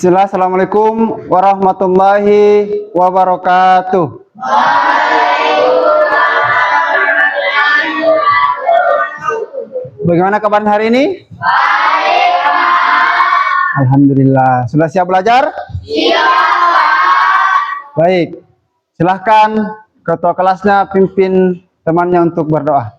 Bismillah, Assalamualaikum warahmatullahi wabarakatuh. Bagaimana kabar hari ini? Baik, Pak. Alhamdulillah. Sudah siap belajar? Siap, Pak. Baik. Silahkan ketua kelasnya pimpin temannya untuk berdoa.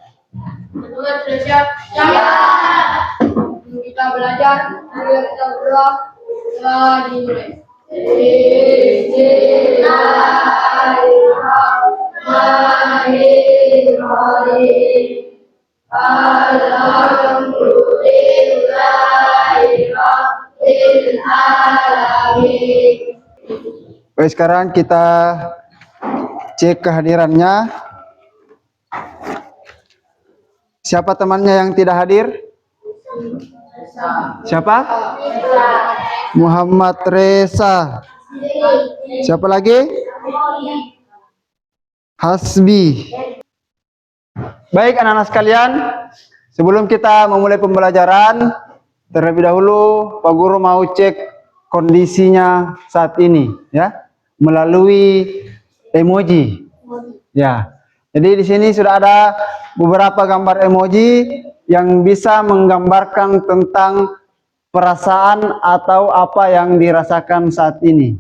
Sudah siap? Siap. Kita belajar, kita berdoa. Dimulai. Bismillahirrahmanirrahim. Alhamdulillahirabbil alamin. Baik, sekarang kita cek kehadirannya. Siapa temannya yang tidak hadir? Siapa? Muhammad Reza. Siapa lagi? Hasbi. Baik anak-anak sekalian, sebelum kita memulai pembelajaran, terlebih dahulu Pak Guru mau cek kondisinya saat ini, ya, melalui emoji. Ya, jadi di sini sudah ada beberapa gambar emoji yang bisa menggambarkan tentang perasaan atau apa yang dirasakan saat ini.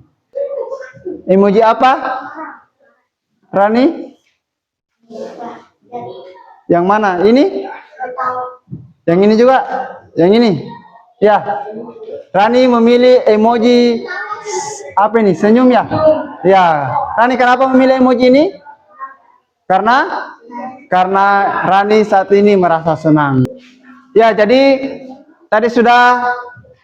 Emoji apa? Rani? Yang mana? Ini? Yang ini juga? Yang ini? Ya. Rani memilih emoji apa ini? Senyum ya? Ya. Rani kenapa memilih emoji ini? Karena Rani saat ini merasa senang. Ya, jadi tadi sudah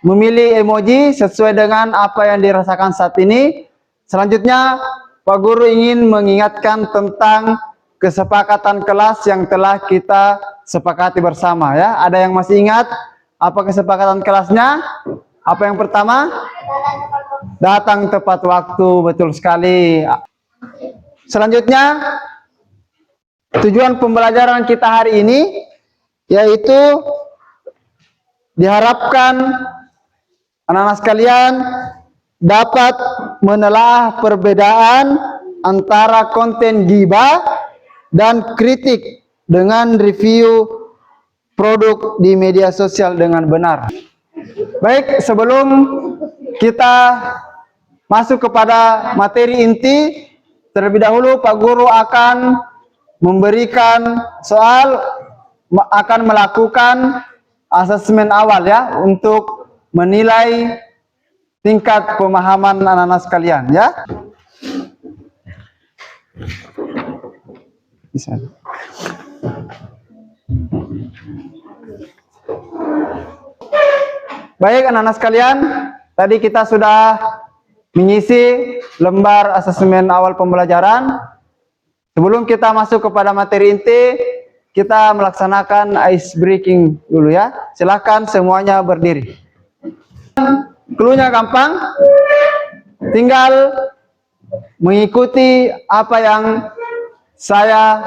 memilih emoji sesuai dengan apa yang dirasakan saat ini. Selanjutnya Pak Guru ingin mengingatkan tentang kesepakatan kelas yang telah kita sepakati bersama, ya. Ada yang masih ingat apa kesepakatan kelasnya? Apa yang pertama? Datang tepat waktu, betul sekali. Selanjutnya, tujuan pembelajaran kita hari ini yaitu diharapkan anak-anak sekalian dapat menelaah perbedaan antara konten ghibah dan kritik dengan review produk di media sosial dengan benar. Baik, sebelum kita masuk kepada materi inti, terlebih dahulu Pak Guru akan memberikan soal, akan melakukan asesmen awal, ya, untuk menilai tingkat pemahaman anak-anak sekalian, ya. Bisa. Baik anak-anak sekalian, tadi kita sudah mengisi lembar asesmen awal pembelajaran. Sebelum kita masuk kepada materi inti, kita melaksanakan ice breaking dulu, ya. Silakan semuanya berdiri. Cluenya gampang, tinggal mengikuti apa yang saya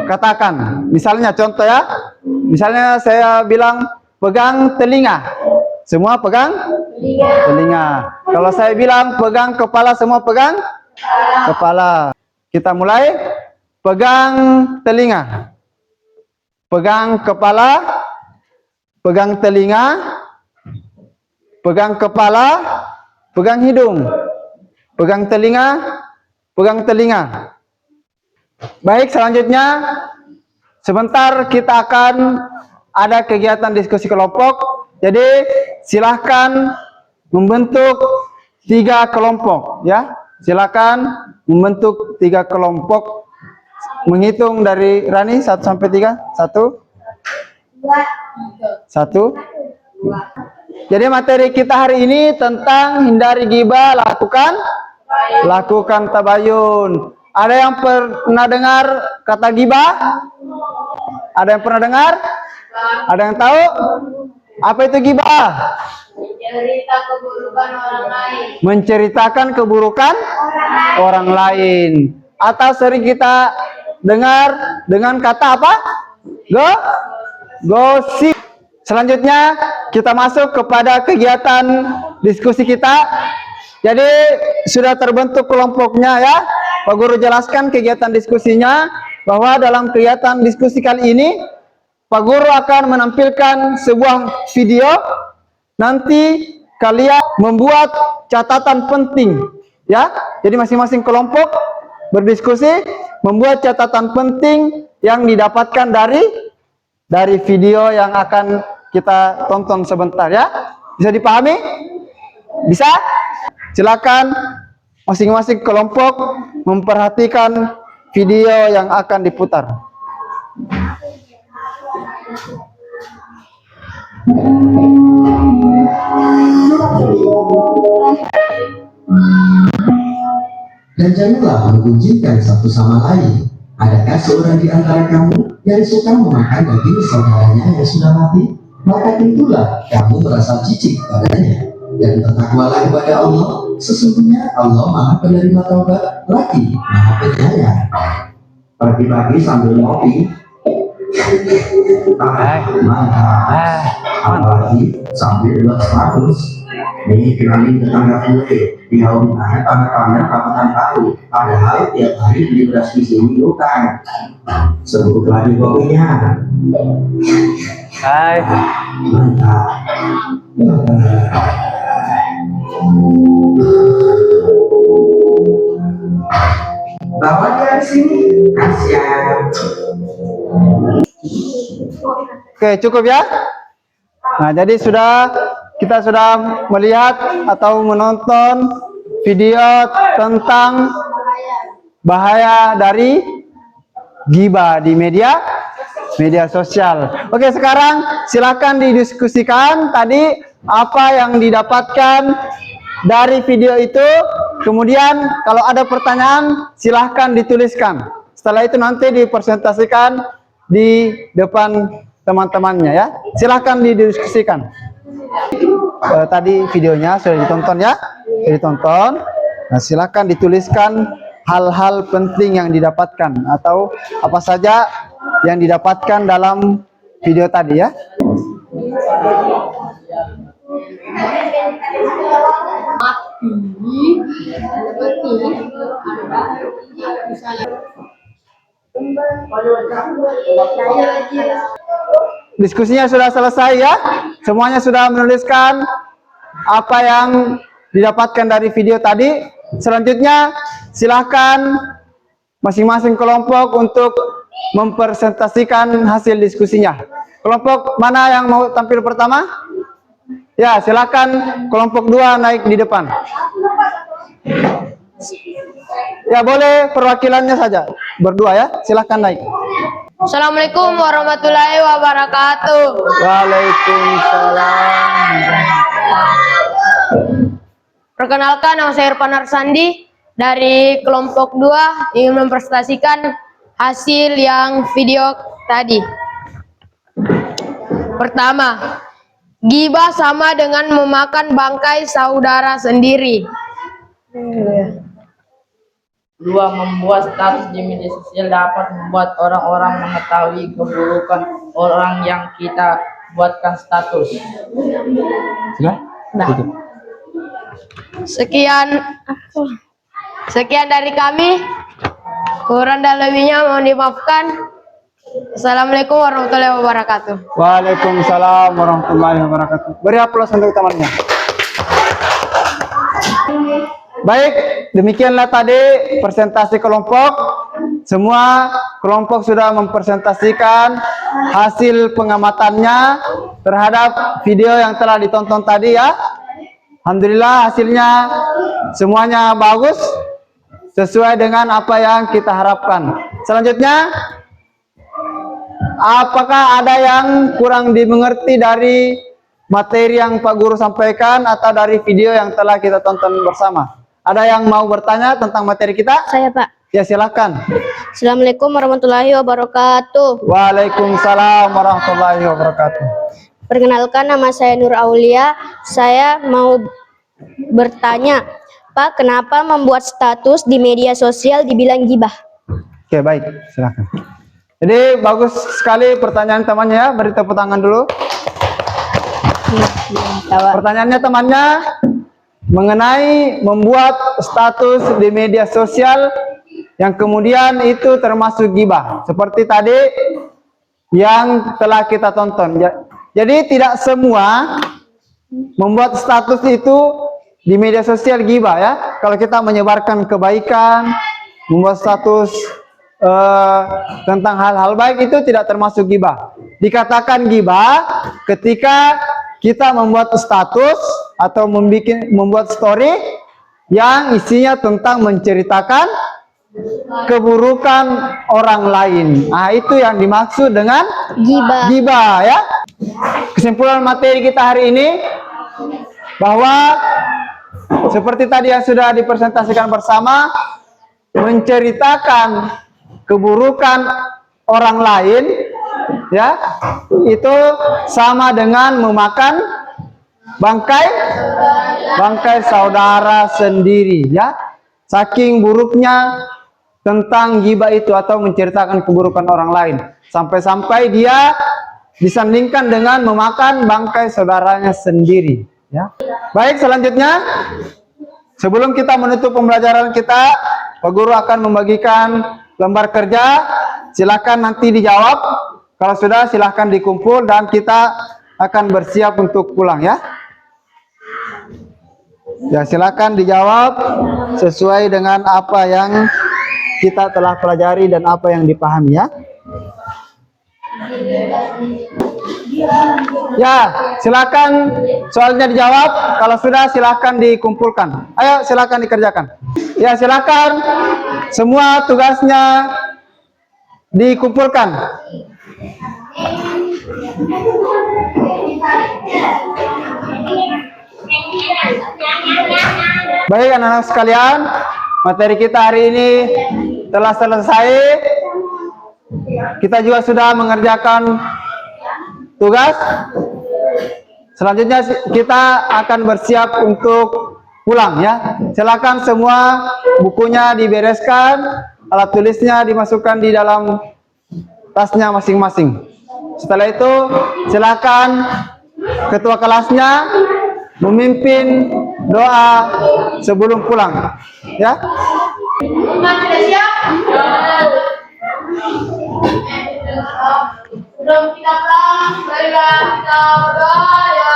katakan. Misalnya contoh, ya. Misalnya saya bilang pegang telinga. Semua pegang telinga. Kalau saya bilang pegang kepala, semua pegang kepala. Kita mulai. Pegang telinga. Pegang kepala. Pegang telinga. Pegang kepala. Pegang hidung. Pegang telinga. Pegang telinga. Baik, selanjutnya sebentar kita akan ada kegiatan diskusi kelompok. Jadi silahkan membentuk 3 kelompok, ya. Silakan membentuk 3 kelompok. Menghitung dari Rani 1 sampai 3. 1 1 Jadi materi kita hari ini tentang hindari ghibah, lakukan tabayun. Ada yang pernah dengar kata ghibah? Ada yang pernah dengar? Ada yang tahu? Apa itu ghibah? Menceritakan keburukan orang lain. Menceritakan keburukan orang lain. Atau sering kita dengar dengan kata apa? Gosip. Selanjutnya kita masuk kepada kegiatan diskusi kita. Jadi sudah terbentuk kelompoknya ya. Pak Guru jelaskan kegiatan diskusinya, bahwa dalam kegiatan diskusi kali ini Pak Guru akan menampilkan sebuah video. Nanti kalian membuat catatan penting ya. Jadi masing-masing kelompok berdiskusi membuat catatan penting yang didapatkan dari video yang akan kita tonton sebentar ya. Bisa dipahami? Bisa? Silakan masing-masing kelompok memperhatikan video yang akan diputar. Dan janganlah menggunjingkan satu sama lain. Adakah seorang di antara kamu yang suka memakan daging saudaranya yang sudah mati? Maka tentulah kamu merasa jijik padanya. Dan bertakwalah kepada Allah, sesungguhnya Allah Maha Penerima Taubat lagi Maha Penyayang. Pagi-pagi sambil ngopi, mantap. Apalagi sambil buat status. Nih kenalin tetangga gue, dia udah tanda-tanda kapan tahu. Padahal tiap hari beli beras di sini utang. Sebut lagi kopinya. Hai. Mantap. Bawa dia di sini, kasihan. Oke, cukup ya. Nah, jadi kita sudah melihat atau menonton video tentang bahaya dari ghibah di media sosial. Oke, sekarang silakan didiskusikan tadi apa yang didapatkan dari video itu. Kemudian kalau ada pertanyaan silahkan dituliskan. Setelah itu nanti dipresentasikan di depan teman-temannya ya. Silahkan didiskusikan. Tadi videonya sudah ditonton ya. Sudah ditonton. Nah, silahkan dituliskan hal-hal penting yang didapatkan atau apa saja yang didapatkan dalam video tadi ya. Diskusinya sudah selesai ya. Semuanya sudah menuliskan apa yang didapatkan dari video tadi. Selanjutnya silahkan masing-masing kelompok untuk mempresentasikan hasil diskusinya. Kelompok mana yang mau tampil pertama? Ya, silakan kelompok 2 naik di depan. Ya, boleh perwakilannya saja. Berdua ya, silakan naik. Assalamualaikum warahmatullahi wabarakatuh. Waalaikumsalam. Perkenalkan, nama saya Irfan Arsandi dari kelompok 2 ingin mempresentasikan hasil yang video tadi. Pertama, ghibah sama dengan memakan bangkai saudara sendiri. Dua, membuat status di media sosial dapat membuat orang-orang mengetahui keburukan orang yang kita buatkan status. Nah. Sekian dari kami. Kurang dan lebihnya mohon dimaafkan. Assalamualaikum warahmatullahi wabarakatuh. Waalaikumsalam warahmatullahi wabarakatuh. Beri aplaus untuk temannya. Baik, demikianlah tadi presentasi kelompok. Semua kelompok sudah mempresentasikan hasil pengamatannya terhadap video yang telah ditonton tadi ya. Alhamdulillah hasilnya semuanya bagus, sesuai dengan apa yang kita harapkan. Selanjutnya, apakah ada yang kurang dimengerti dari materi yang Pak Guru sampaikan atau dari video yang telah kita tonton bersama? Ada yang mau bertanya tentang materi kita? Saya, Pak. Ya, silakan. Assalamualaikum warahmatullahi wabarakatuh. Waalaikumsalam warahmatullahi wabarakatuh. Perkenalkan, nama saya Nur Aulia. Saya mau bertanya, Pak, kenapa membuat status di media sosial dibilang ghibah? Oke, baik, silakan. Jadi bagus sekali pertanyaan temannya ya. Beri tepuk tangan dulu. Pertanyaannya temannya, mengenai membuat status di media sosial yang kemudian itu termasuk ghibah. Seperti tadi yang telah kita tonton. Jadi tidak semua membuat status itu di media sosial ghibah ya. Kalau kita menyebarkan kebaikan, membuat status tentang hal-hal baik itu tidak termasuk ghibah. Dikatakan ghibah ketika kita membuat status atau membuat story yang isinya tentang menceritakan keburukan orang lain. Nah, itu yang dimaksud dengan ghibah ya. Kesimpulan materi kita hari ini bahwa seperti tadi yang sudah dipresentasikan bersama, menceritakan keburukan orang lain ya, itu sama dengan memakan bangkai saudara sendiri ya. Saking buruknya tentang ghibah itu atau menceritakan keburukan orang lain, sampai-sampai dia disandingkan dengan memakan bangkai saudaranya sendiri ya. Baik, selanjutnya sebelum kita menutup pembelajaran kita, Pak Guru akan membagikan lembar kerja. Silakan nanti dijawab. Kalau sudah, silakan dikumpul dan kita akan bersiap untuk pulang ya. Ya, silakan dijawab sesuai dengan apa yang kita telah pelajari dan apa yang dipahami ya. Ya, silakan soalnya dijawab. Kalau sudah, silakan dikumpulkan. Ayo, silakan dikerjakan. Ya, silakan semua tugasnya dikumpulkan. Baik anak-anak sekalian, materi kita hari ini telah selesai. Kita juga sudah mengerjakan tugas. Selanjutnya kita akan bersiap untuk pulang ya. Silakan semua bukunya dibereskan, alat tulisnya dimasukkan di dalam tasnya masing-masing. Setelah itu silakan ketua kelasnya memimpin doa sebelum pulang ya. Sebelum kita pulang, marilah kita berdoa ya.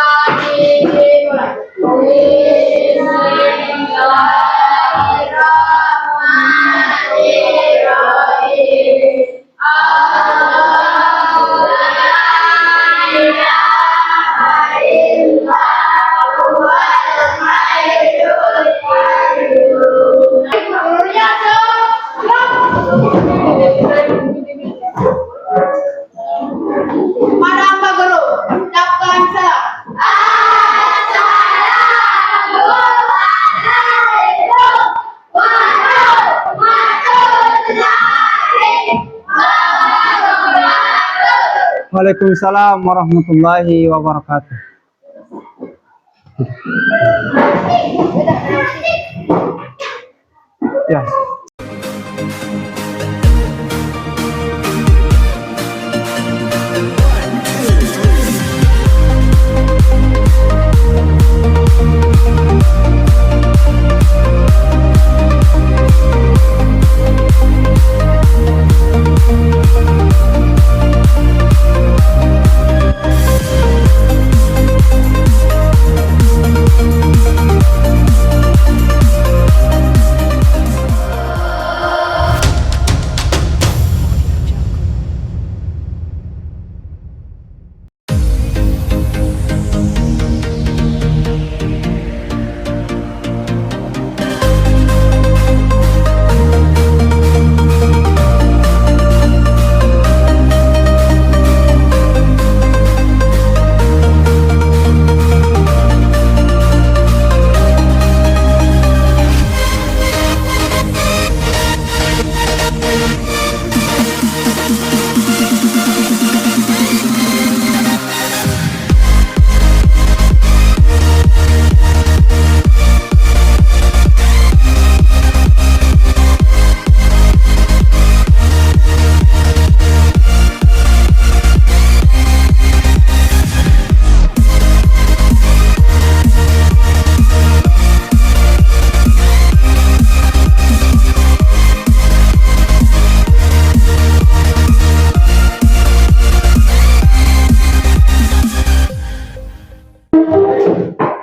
Pada Pak Guru, ucapkan salam. Waalaikumsalam warahmatullahi wabarakatuh. Ya.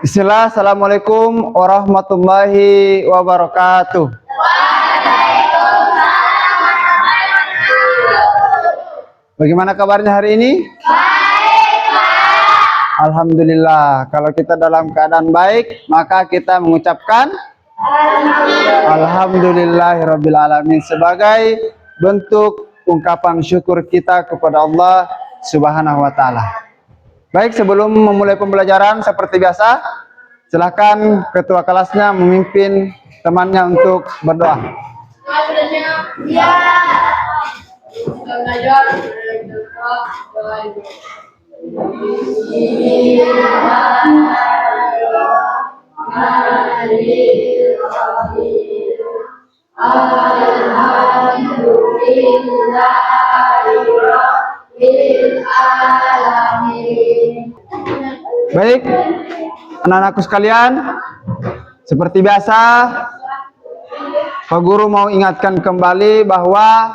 Bismillah, Assalamualaikum warahmatullahi wabarakatuh. Bagaimana kabarnya hari ini? Baik, Pak. Alhamdulillah. Kalau kita dalam keadaan baik, maka kita mengucapkan Alhamdulillahirabbil alamin sebagai bentuk ungkapan syukur kita kepada Allah Subhanahu wa taala. Baik, sebelum memulai pembelajaran seperti biasa, silakan ketua kelasnya memimpin temannya untuk berdoa. Baik, anak-anakku sekalian, seperti biasa, Pak Guru mau ingatkan kembali bahwa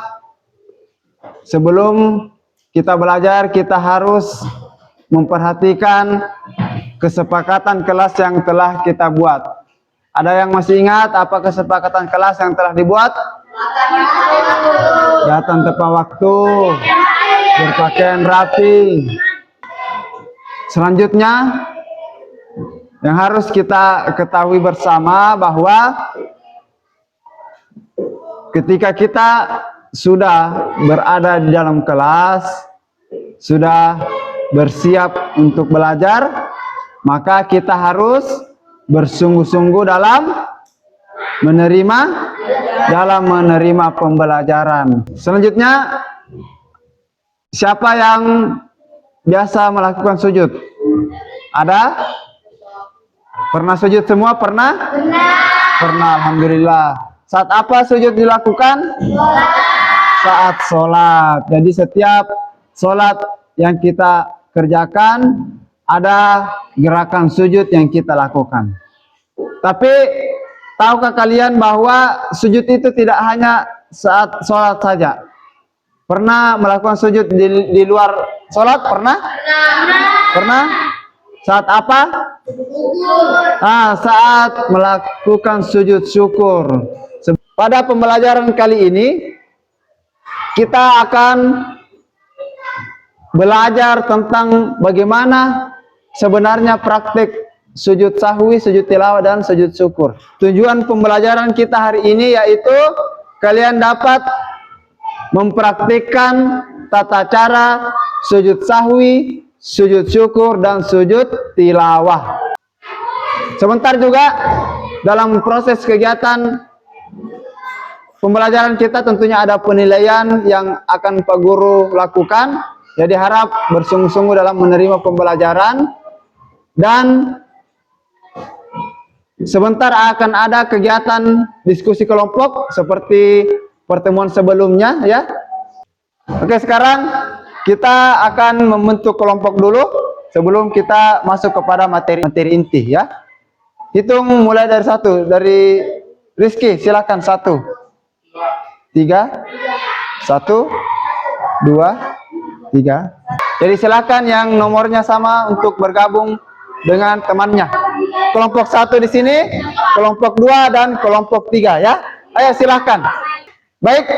sebelum kita belajar, kita harus memperhatikan kesepakatan kelas yang telah kita buat. Ada yang masih ingat apa kesepakatan kelas yang telah dibuat? Datang tepat waktu, berpakaian rapi. Selanjutnya, yang harus kita ketahui bersama bahwa ketika kita sudah berada di dalam kelas, sudah bersiap untuk belajar, maka kita harus bersungguh-sungguh dalam menerima pembelajaran. Selanjutnya, siapa yang biasa melakukan sujud? Ada? Pernah sujud semua? Pernah? Pernah, alhamdulillah. Saat apa sujud dilakukan? Saat sholat. Jadi setiap sholat yang kita kerjakan, ada gerakan sujud yang kita lakukan. Tapi tahukah kalian bahwa sujud itu tidak hanya saat sholat saja? Pernah melakukan sujud di luar sholat? Pernah? Pernah? Saat apa? Saat melakukan sujud syukur. Pada pembelajaran kali ini, kita akan belajar tentang bagaimana sebenarnya praktik sujud sahwi, sujud tilawah, dan sujud syukur. Tujuan pembelajaran kita hari ini yaitu kalian dapat mempraktikkan tata cara sujud sahwi, sujud syukur, dan sujud tilawah. Sebentar juga dalam proses kegiatan pembelajaran kita tentunya ada penilaian yang akan Pak Guru lakukan. Jadi harap bersungguh-sungguh dalam menerima pembelajaran, dan sebentar akan ada kegiatan diskusi kelompok seperti pertemuan sebelumnya ya. Oke, sekarang kita akan membentuk kelompok dulu sebelum kita masuk kepada materi inti ya. Hitung mulai dari satu, dari Rizky silakan 1, 3, 1, 2, 3. Jadi silakan yang nomornya sama untuk bergabung dengan temannya. Kelompok 1 di sini, kelompok 2 dan kelompok 3 ya. Ayo silakan. Baik,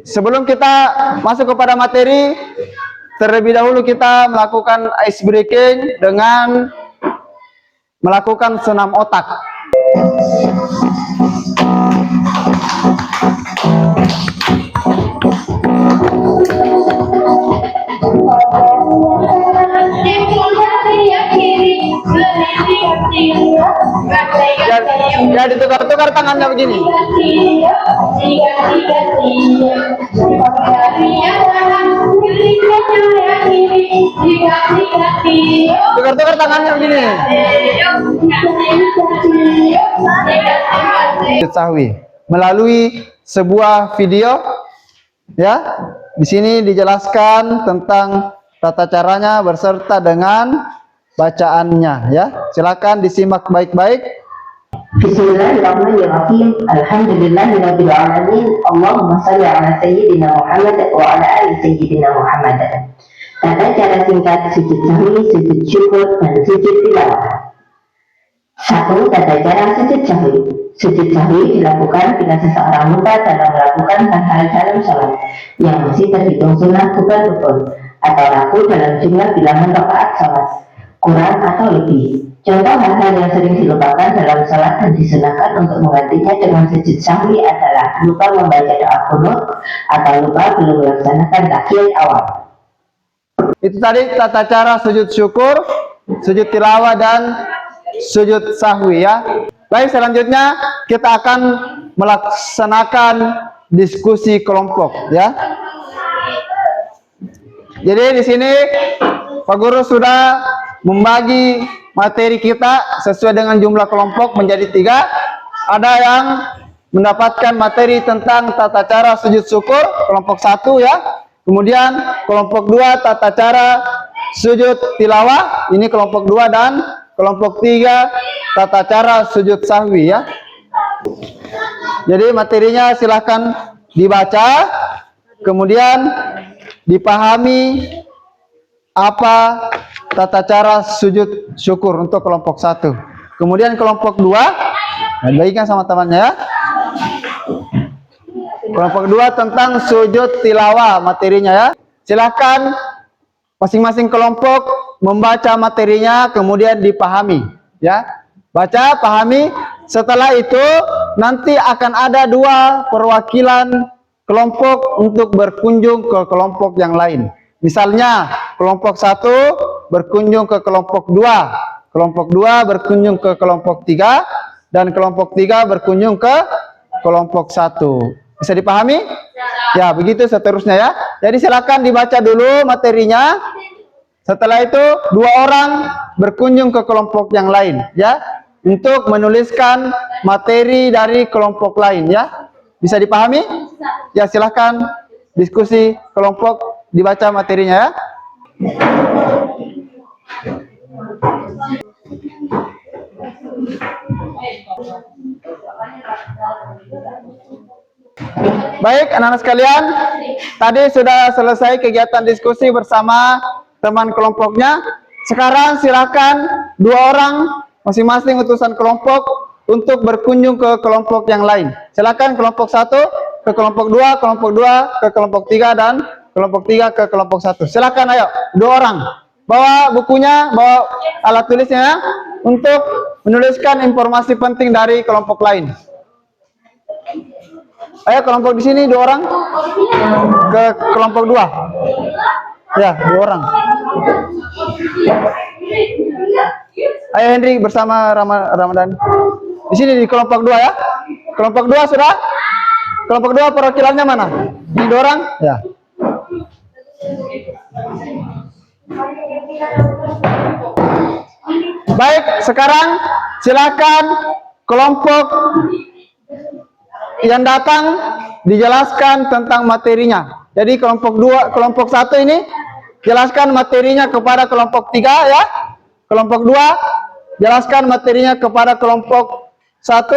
sebelum kita masuk kepada materi, terlebih dahulu kita melakukan ice breaking dengan melakukan senam otak. Jadi tukar-tukar tangannya begini. Tukar-tukar tangannya begini. Sahwi melalui sebuah video ya. Di sini dijelaskan tentang tata caranya berserta dengan bacaannya ya. Silakan disimak baik-baik. Bismillahirrahmanirrahim. Alhamdulillahirabbil alamin. Allahumma shalli ala sayyidina Muhammad wa ala ali sayyidina Muhammad. Tata cara singkat sujud sahwi, sujud syukur, dan sujud tilawah. 1. Tata cara sujud sahwi. Sujud sahwi dilakukan bila seseorang lupa dalam melakukan hal-hal dalam sholat yang masih terhitung sunnah bukan rukun, atau ragu dalam jumlah bilangan rakaat sholat, kurang atau lebih. Contoh hal-hal yang sering dilupakan dalam sholat dan disunahkan untuk menggantinya dengan sujud sahwi adalah lupa membaca doa qunut atau lupa belum melaksanakan tahiyat awal. Itu tadi tata cara sujud syukur, sujud tilawah, dan sujud sahwi ya. Baik, selanjutnya kita akan melaksanakan diskusi kelompok ya. Jadi di sini Pak Guru sudah membagi materi kita sesuai dengan jumlah kelompok menjadi 3. Ada yang mendapatkan materi tentang tata cara sujud syukur, kelompok 1 ya. Kemudian kelompok 2 tata cara sujud tilawah, ini kelompok 2, dan kelompok 3 tata cara sujud sahwi ya. Jadi materinya silahkan dibaca, kemudian dipahami apa tata cara sujud syukur untuk kelompok 1. Kemudian kelompok 2 bagikan sama temannya ya. Kelompok 2 tentang sujud tilawah materinya ya. Silahkan masing-masing kelompok membaca materinya kemudian dipahami ya. Baca, pahami. Setelah itu nanti akan ada 2 perwakilan kelompok untuk berkunjung ke kelompok yang lain. Misalnya kelompok 1 berkunjung ke kelompok 2, kelompok 2 berkunjung ke kelompok 3, dan kelompok 3 berkunjung ke kelompok 1. Bisa dipahami? Ya, begitu seterusnya ya. Jadi silakan dibaca dulu materinya. Setelah itu 2 orang berkunjung ke kelompok yang lain ya, untuk menuliskan materi dari kelompok lain ya. Bisa dipahami? Ya, silakan diskusi kelompok, dibaca materinya ya. Baik, anak-anak sekalian, tadi sudah selesai kegiatan diskusi bersama teman kelompoknya. Sekarang silakan 2 orang masing-masing utusan kelompok untuk berkunjung ke kelompok yang lain. Silakan kelompok 1 ke kelompok 2, kelompok 2 ke kelompok 3, dan kelompok 3 ke kelompok 1. Silakan, ayo 2 orang. Bawa bukunya, bawa alat tulisnya ya, untuk menuliskan informasi penting dari kelompok lain. Ayo kelompok di sini 2 orang ke kelompok 2. Ya, 2 orang. Ayo Henry bersama Ramadan. Di sini di kelompok 2 ya. Kelompok 2 sudah? Kelompok 2 perwakilannya mana? Ini 2 orang? Ya. Baik, sekarang silakan kelompok yang datang dijelaskan tentang materinya. Jadi kelompok 2, kelompok 1 ini jelaskan materinya kepada kelompok 3 ya. Kelompok 2 jelaskan materinya kepada kelompok 1,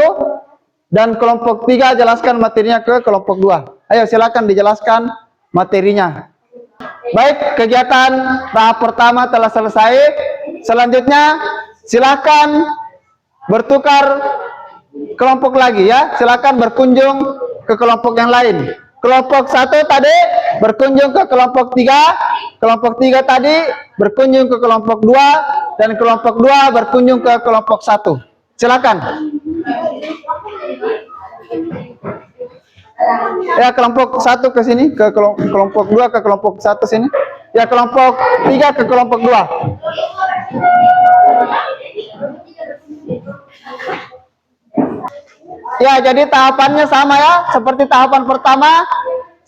dan kelompok 3 jelaskan materinya ke kelompok 2. Ayo silakan dijelaskan materinya. Baik, kegiatan tahap pertama telah selesai. Selanjutnya silakan bertukar kelompok lagi ya. Silakan berkunjung ke kelompok yang lain. Kelompok 1 tadi berkunjung ke kelompok 3, kelompok 3 tadi berkunjung ke kelompok 2, dan kelompok 2 berkunjung ke kelompok 1. Silakan. Ya, kelompok 1 ke sini, ke kelompok 2 ke kelompok 1 sini. Ya, kelompok 3 ke kelompok 2. Ya, jadi tahapannya sama ya, seperti tahapan pertama.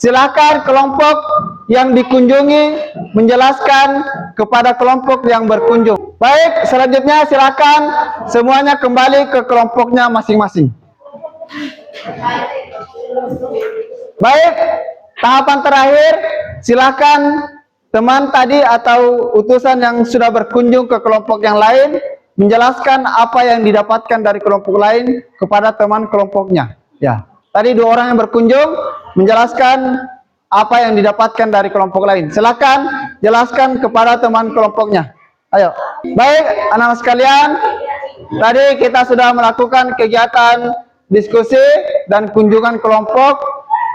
Silakan kelompok yang dikunjungi menjelaskan kepada kelompok yang berkunjung. Baik, selanjutnya silakan semuanya kembali ke kelompoknya masing-masing. Baik, tahapan terakhir, silakan teman tadi atau utusan yang sudah berkunjung ke kelompok yang lain menjelaskan apa yang didapatkan dari kelompok lain kepada teman kelompoknya. Ya, tadi 2 orang yang berkunjung menjelaskan apa yang didapatkan dari kelompok lain. Silakan jelaskan kepada teman kelompoknya. Ayo. Baik, anak-anak sekalian, Tadi kita sudah melakukan kegiatan diskusi dan kunjungan kelompok.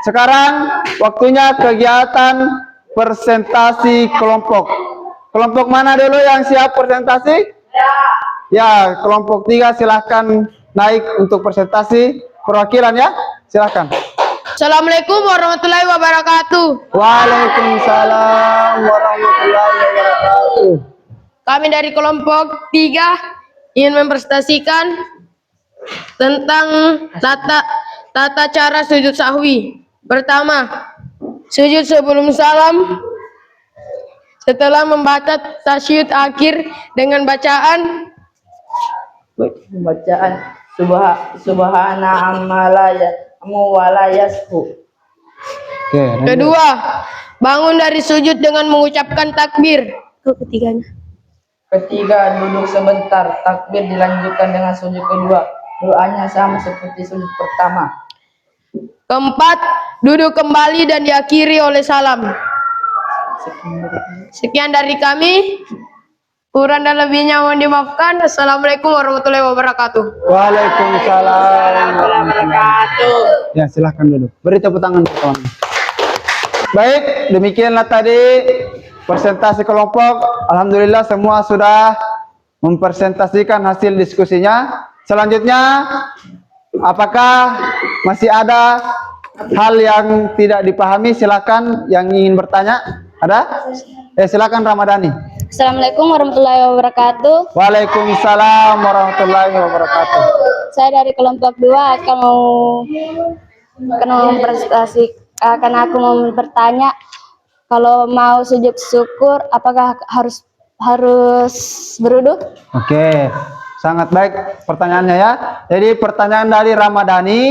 Sekarang waktunya kegiatan presentasi kelompok. Kelompok mana dulu yang siap presentasi? Ya, kelompok 3 silahkan naik untuk presentasi perwakilan ya. Silahkan. Assalamualaikum warahmatullahi wabarakatuh. Waalaikumsalam warahmatullahi wabarakatuh. Kami dari kelompok 3 ingin mempresentasikan tentang tata cara sujud sahwi. Pertama, sujud sebelum salam. Setelah membaca tasyahud akhir dengan bacaan subhana amala walayashu. Oke, Kedua, bangun dari sujud dengan mengucapkan takbir. Ketiga, duduk sebentar, takbir dilanjutkan dengan sujud kedua. Doanya sama seperti sujud pertama. Keempat, duduk kembali dan diakhiri oleh salam. Sekian dari kami. Kurang dan lebihnya mohon dimaafkan. Assalamualaikum warahmatullahi wabarakatuh. Waalaikumsalam warahmatullahi wabarakatuh. Ya, silahkan duduk. Beri tepuk tangan kawan. Baik, demikianlah tadi presentasi kelompok. Alhamdulillah semua sudah mempresentasikan hasil diskusinya. Selanjutnya, apakah masih ada hal yang tidak dipahami? Silakan yang ingin bertanya. Ada? Silakan Ramadhani. Assalamualaikum warahmatullahi wabarakatuh. Waalaikumsalam warahmatullahi wabarakatuh. Saya dari kelompok 2 akan aku mau bertanya, kalau mau sujud syukur apakah harus berwudu? Oke, sangat baik pertanyaannya ya. Jadi pertanyaan dari Ramadhani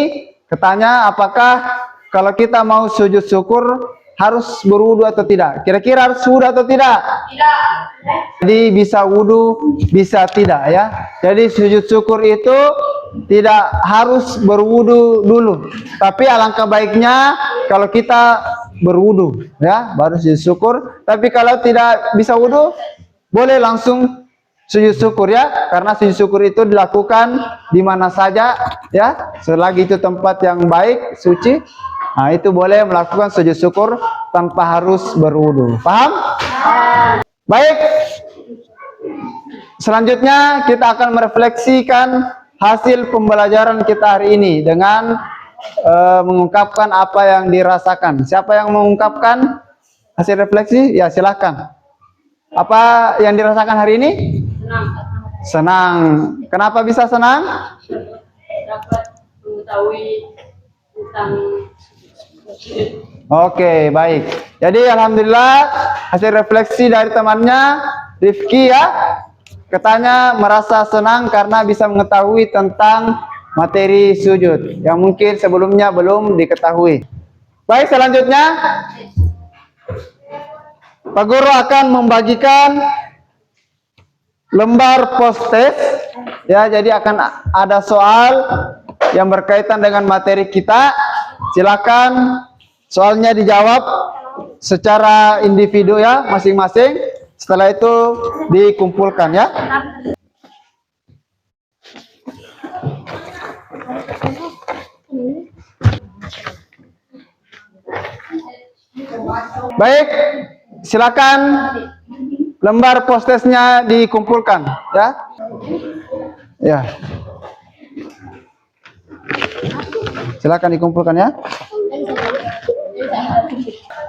katanya, apakah kalau kita mau sujud syukur harus berwudu atau tidak? Kira-kira harus wudu atau tidak? Tidak. Jadi bisa wudu, bisa tidak ya. Jadi sujud syukur itu tidak harus berwudu dulu. Tapi alangkah baiknya kalau kita berwudu ya, baru sujud syukur. Tapi kalau tidak bisa wudu, boleh langsung sujud syukur ya, karena sujud syukur itu dilakukan di mana saja ya, selagi itu tempat yang baik, suci. Nah, itu boleh melakukan sujud syukur tanpa harus berwudu. Paham? Baik. Selanjutnya kita akan merefleksikan hasil pembelajaran kita hari ini dengan mengungkapkan apa yang dirasakan. Siapa yang mengungkapkan hasil refleksi? Ya, silahkan. Apa yang dirasakan hari ini? Senang. Kenapa bisa senang? Dapat mengetahui tentang. Oke, baik. Jadi alhamdulillah hasil refleksi dari temannya Rifki ya, katanya merasa senang karena bisa mengetahui tentang materi sujud yang mungkin sebelumnya belum diketahui. Baik, selanjutnya Pak Guru akan membagikan lembar post-test ya, jadi akan ada soal yang berkaitan dengan materi kita. Silakan soalnya dijawab secara individu ya, masing-masing. Setelah itu dikumpulkan ya. Baik, silakan lembar post-testnya dikumpulkan ya. Ya. Silakan dikumpulkan ya.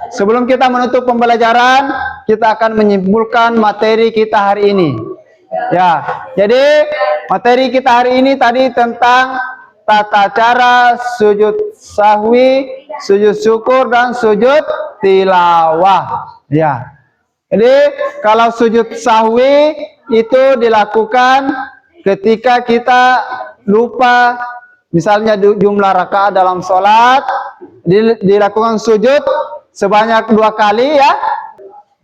Sebelum kita menutup pembelajaran, kita akan menyimpulkan materi kita hari ini. Ya, jadi materi kita hari ini tadi tentang tata cara sujud sahwi, sujud syukur, dan sujud tilawah. Ya, jadi kalau sujud sahwi itu dilakukan ketika kita lupa, misalnya jumlah rakaat dalam sholat, dilakukan sujud sebanyak 2 kali ya.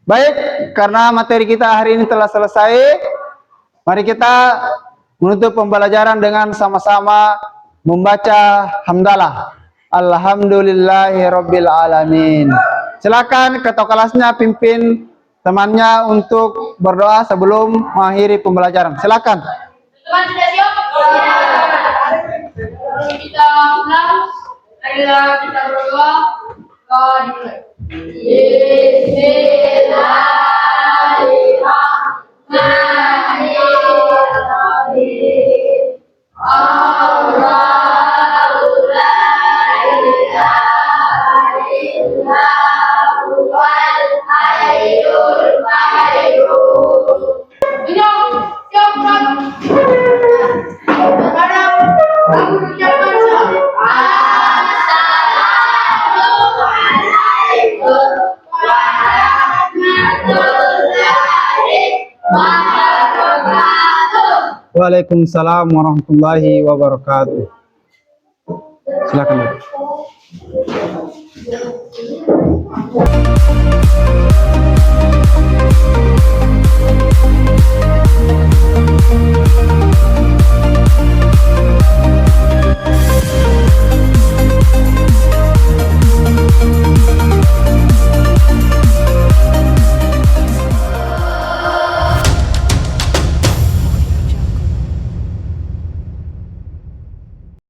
Baik, karena materi kita hari ini telah selesai, mari kita menutup pembelajaran dengan sama-sama membaca hamdalah. Alhamdulillahirabbil alamin. Silakan ketua kelasnya pimpin temannya untuk berdoa sebelum mengakhiri pembelajaran. Silakan. Teman sudah siap? Sebelum kita ulang, marilah kita berdoa. Dimulai. Bismillahirrahmanirrahim. Waalaikumsalam warahmatullahi wabarakatuh. Silakan.